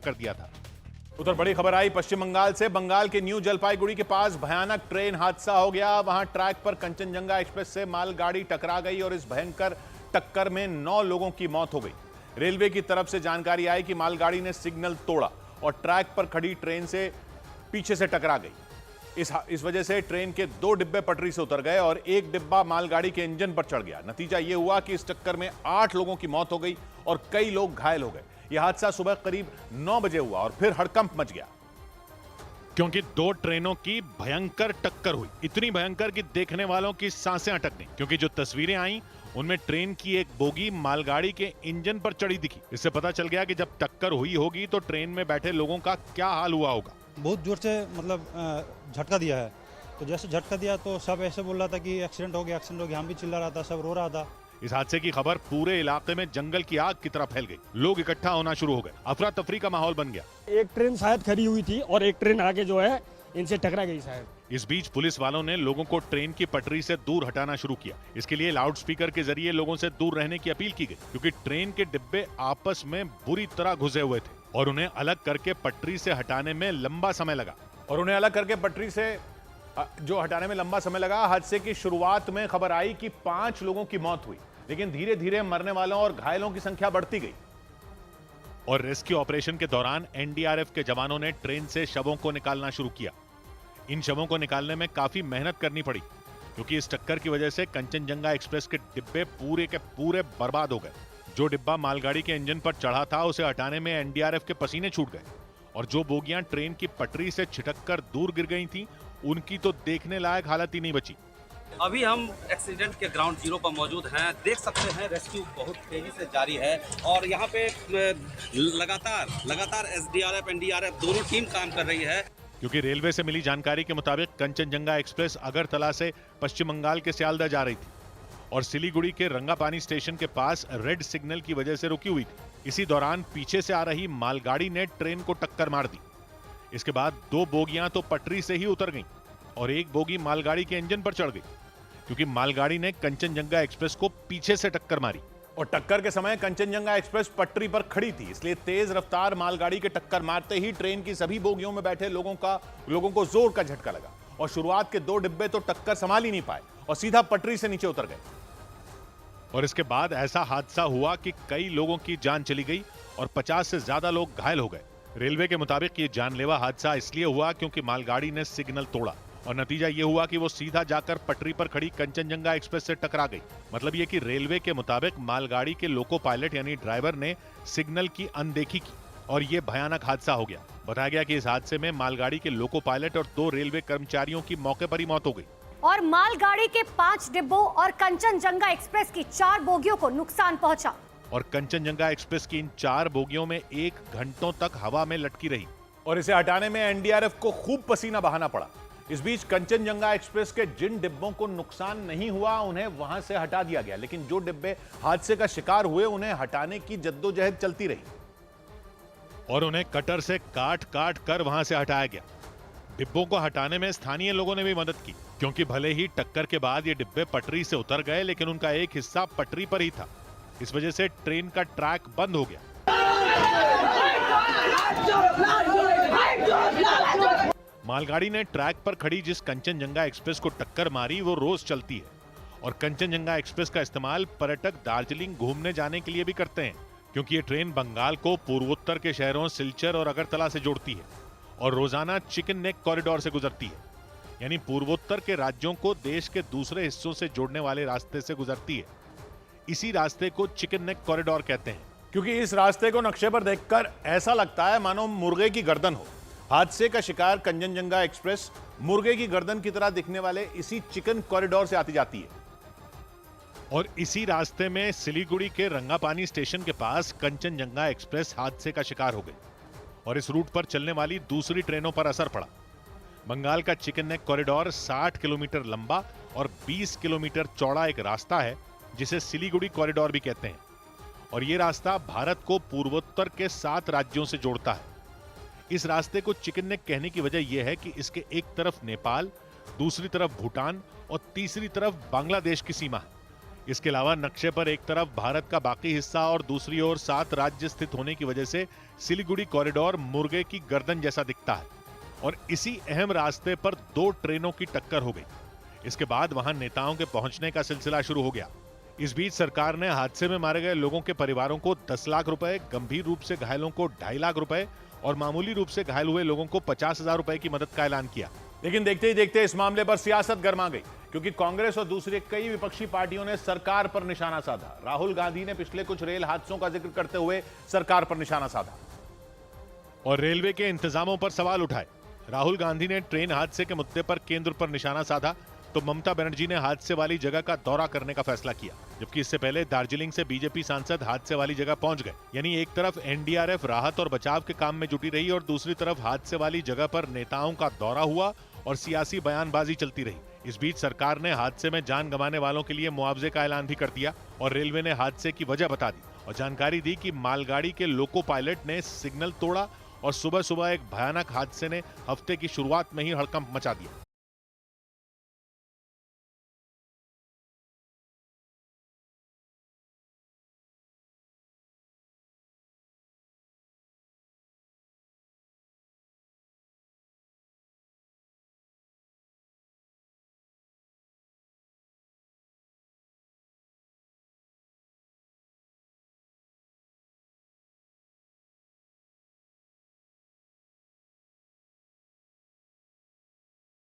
कर दिया था। उधर बड़ी खबर आई पश्चिम बंगाल से। बंगाल के न्यू जलपाईगुड़ी के पास भयानक ट्रेन हादसा हो गया। वहां ट्रैक पर कंचनजंगा एक्सप्रेस से मालगाड़ी टकरा गई और इस भयंकर टक्कर में 9 लोगों की मौत हो गई। रेलवे की तरफ से जानकारी आई कि मालगाड़ी ने सिग्नल तोड़ा और ट्रैक पर खड़ी ट्रेन से पीछे से टकरा गई। इस वजह से ट्रेन के 2 डिब्बे पटरी से उतर गए और एक डिब्बा मालगाड़ी के इंजन पर चढ़ गया। नतीजा यह हुआ कि इस टक्कर में 8 लोगों की मौत हो गई और कई लोग घायल हो गए। यह हादसा सुबह करीब 9 बजे हुआ और फिर हड़कंप मच गया, क्योंकि 2 ट्रेनों की भयंकर टक्कर हुई। इतनी भयंकर कि देखने वालों की सांसें अटक गईं, क्योंकि जो तस्वीरें आई उनमें ट्रेन की एक बोगी मालगाड़ी के इंजन पर चढ़ी दिखी। इससे पता चल गया कि जब टक्कर हुई होगी तो ट्रेन में बैठे लोगों का क्या हाल हुआ होगा। बहुत जोर से मतलब झटका दिया है। तो जैसे झटका दिया तो सब ऐसे बोल रहा था कि एक्सीडेंट हो गया, एक्सीडेंट हो गया। हम भी चिल्ला रहा था, सब रो रहा था। इस हादसे की खबर पूरे इलाके में जंगल की आग की तरह फैल गई। लोग इकट्ठा होना शुरू हो गए। अफरा तफरी का माहौल बन गया। एक ट्रेन शायद खड़ी हुई थी और एक ट्रेन आगे जो है इनसे टकरा गई शायद। इस बीच पुलिस वालों ने लोगों को ट्रेन की पटरी से दूर हटाना शुरू किया। इसके लिए लाउडस्पीकर के जरिए लोगों से दूर रहने की अपील की गई, क्योंकि ट्रेन के डिब्बे आपस में बुरी तरह घुसे हुए थे और उन्हें अलग करके पटरी से हटाने में लंबा समय लगा। हादसे की शुरुआत में खबर आई कि 5 लोगों की मौत हुई, लेकिन धीरे धीरे मरने वालों और घायलों की संख्या बढ़ती गई। और रेस्क्यू ऑपरेशन के दौरान एनडीआरएफ के जवानों ने ट्रेन से शवों को निकालना शुरू किया। इन शवों को निकालने में काफी मेहनत करनी पड़ी, क्योंकि इस टक्कर की वजह से कंचनजंगा एक्सप्रेस के डिब्बे पूरे के पूरे बर्बाद हो गए। जो डिब्बा मालगाड़ी के इंजन पर चढ़ा था उसे हटाने में एनडीआरएफ के पसीने छूट गए और जो बोगियां ट्रेन की पटरी से छिटककर दूर गिर गई थीं, उनकी तो देखने लायक हालत ही नहीं बची। अभी हम एक्सीडेंट के ग्राउंड जीरो पर मौजूद हैं। देख सकते हैं रेस्क्यू बहुत तेजी से जारी है और यहाँ पे लगातार एसडीआरएफ एनडीआरएफ दोनों टीम काम कर रही है। क्योंकि रेलवे से मिली जानकारी के मुताबिक कंचनजंगा एक्सप्रेस अगरतला से पश्चिम बंगाल के सियालदह जा रही थी और सिलीगुड़ी के रंगापानी स्टेशन के पास रेड सिग्नल की वजह से रुकी हुई थी। इसी दौरान पीछे से आ रही मालगाड़ी ने ट्रेन को टक्कर मार दी। इसके बाद 2 बोगियां तो पटरी से ही उतर गईं और एक बोगी मालगाड़ी के इंजन पर चढ़ गई, क्योंकि मालगाड़ी ने कंचनजंगा एक्सप्रेस को पीछे से टक्कर मारी। और टक्कर के समय कंचनजंगा एक्सप्रेस पटरी पर खड़ी थी, इसलिए तेज रफ्तार मालगाड़ी के टक्कर मारते ही ट्रेन की सभी बोगियों में बैठे लोगों को जोर का झटका लगा और शुरुआत के 2 डिब्बे तो टक्कर संभाल ही नहीं पाए और सीधा पटरी से नीचे उतर गए। और इसके बाद ऐसा हादसा हुआ कि कई लोगों की जान चली गई और 50 से ज्यादा लोग घायल हो गए। रेलवे के मुताबिक ये जानलेवा हादसा इसलिए हुआ क्योंकि मालगाड़ी ने सिग्नल तोड़ा और नतीजा ये हुआ कि वो सीधा जाकर पटरी पर खड़ी कंचनजंगा एक्सप्रेस से टकरा गई। मतलब ये कि रेलवे के मुताबिक मालगाड़ी के लोको पायलट यानी ड्राइवर ने सिग्नल की अनदेखी की और ये भयानक हादसा हो गया। बताया गया कि इस हादसे में मालगाड़ी के लोको पायलट और 2 रेलवे कर्मचारियों की मौके पर ही मौत हो गई और मालगाड़ी के 5 डिब्बों और कंचनजंगा एक्सप्रेस की 4 बोगियों को नुकसान पहुंचा। और कंचनजंगा एक्सप्रेस की इन 4 बोगियों में 1 घंटों तक हवा में लटकी रही और इसे हटाने में एनडीआरएफ को खूब पसीना बहाना पड़ा। इस बीच कंचनजंगा एक्सप्रेस के जिन डिब्बों को नुकसान नहीं हुआ उन्हें वहां से हटा दिया गया, लेकिन जो डिब्बे हादसे का शिकार हुए उन्हें हटाने की जद्दोजहद चलती रही और उन्हें कटर से काट काट कर वहां से हटाया गया। डिब्बों को हटाने में स्थानीय लोगों ने भी मदद की, क्योंकि भले ही टक्कर के बाद ये डिब्बे पटरी से उतर गए, लेकिन उनका एक हिस्सा पटरी पर ही था। इस वजह से ट्रेन का ट्रैक बंद हो गया। मालगाड़ी ने ट्रैक पर खड़ी जिस कंचनजंगा एक्सप्रेस को टक्कर मारी वो रोज चलती है और कंचनजंगा एक्सप्रेस का इस्तेमाल पर्यटक दार्जिलिंग घूमने जाने के लिए भी करते हैं, क्योंकि ये ट्रेन बंगाल को पूर्वोत्तर के शहरों सिलचर और अगरतला से जोड़ती है और रोजाना चिकन नेक कॉरिडोर से गुजरती है, यानी पूर्वोत्तर के राज्यों को देश के दूसरे हिस्सों से जोड़ने वाले रास्ते से गुजरती है। इसी रास्ते को चिकन नेक कॉरिडोर कहते हैं, क्योंकि इस रास्ते को नक्शे पर देखकर ऐसा लगता है मानो मुर्गे की गर्दन हो। हादसे का शिकार कंचनजंगा एक्सप्रेस मुर्गे की गर्दन की तरह दिखने वाले इसी चिकन कॉरिडोर से आती जाती है और इसी रास्ते में सिलीगुड़ी के रंगापानी स्टेशन के पास कंचनजंगा एक्सप्रेस हादसे का शिकार हो गई और इस रूट पर चलने वाली दूसरी ट्रेनों पर असर पड़ा। बंगाल का चिकन नेक कॉरिडोर 60 किलोमीटर लंबा और 20 किलोमीटर चौड़ा एक रास्ता है, जिसे सिलीगुड़ी कॉरिडोर भी कहते हैं और ये रास्ता भारत को पूर्वोत्तर के 7 राज्यों से जोड़ता है। इस रास्ते को चिकन नेक कहने की वजह यह है कि इसके एक तरफ नेपाल, दूसरी तरफ भूटान और तीसरी तरफ बांग्लादेश की सीमा है। इसके अलावा नक्शे पर एक तरफ भारत का बाकी हिस्सा और दूसरी ओर 7 राज्य स्थित होने की वजह से सिलीगुड़ी कॉरिडोर मुर्गे की गर्दन जैसा दिखता है और इसी अहम रास्ते पर 2 ट्रेनों की टक्कर हो गई। इसके बाद वहां नेताओं के पहुंचने का सिलसिला शुरू हो गया। इस बीच सरकार ने हादसे में मारे गए लोगों के परिवारों को 10 लाख रुपए, गंभीर रूप से घायलों को 2.5 लाख रुपए और मामूली रूप से घायल हुए लोगों को 50,000 रुपए की मदद का ऐलान किया। लेकिन देखते ही देखते इस मामले पर सियासत गर्मा गई, क्योंकि कांग्रेस और दूसरे कई विपक्षी पार्टियों ने सरकार पर निशाना साधा। राहुल गांधी ने पिछले कुछ रेल हादसों का जिक्र करते हुए सरकार पर निशाना साधा और रेलवे के इंतजामों पर सवाल उठाए। राहुल गांधी ने ट्रेन हादसे के मुद्दे पर केंद्र पर निशाना साधा, तो ममता बनर्जी ने हादसे वाली जगह का दौरा करने का फैसला किया, जबकि इससे पहले दार्जिलिंग से बीजेपी सांसद हादसे वाली जगह पहुंच गए। यानी एक तरफ एनडीआरएफ राहत और बचाव के काम में जुटी रही और दूसरी तरफ हादसे वाली जगह पर नेताओं का दौरा हुआ और सियासी बयानबाजी चलती रही। इस बीच सरकार ने हादसे में जान गंवाने वालों के लिए मुआवजे का ऐलान भी कर दिया और रेलवे ने हादसे की वजह बता दी और जानकारी दी कि मालगाड़ी के लोको पायलट ने सिग्नल तोड़ा और सुबह सुबह एक भयानक हादसे ने हफ्ते की शुरुआत में ही हड़कंप मचा दिया।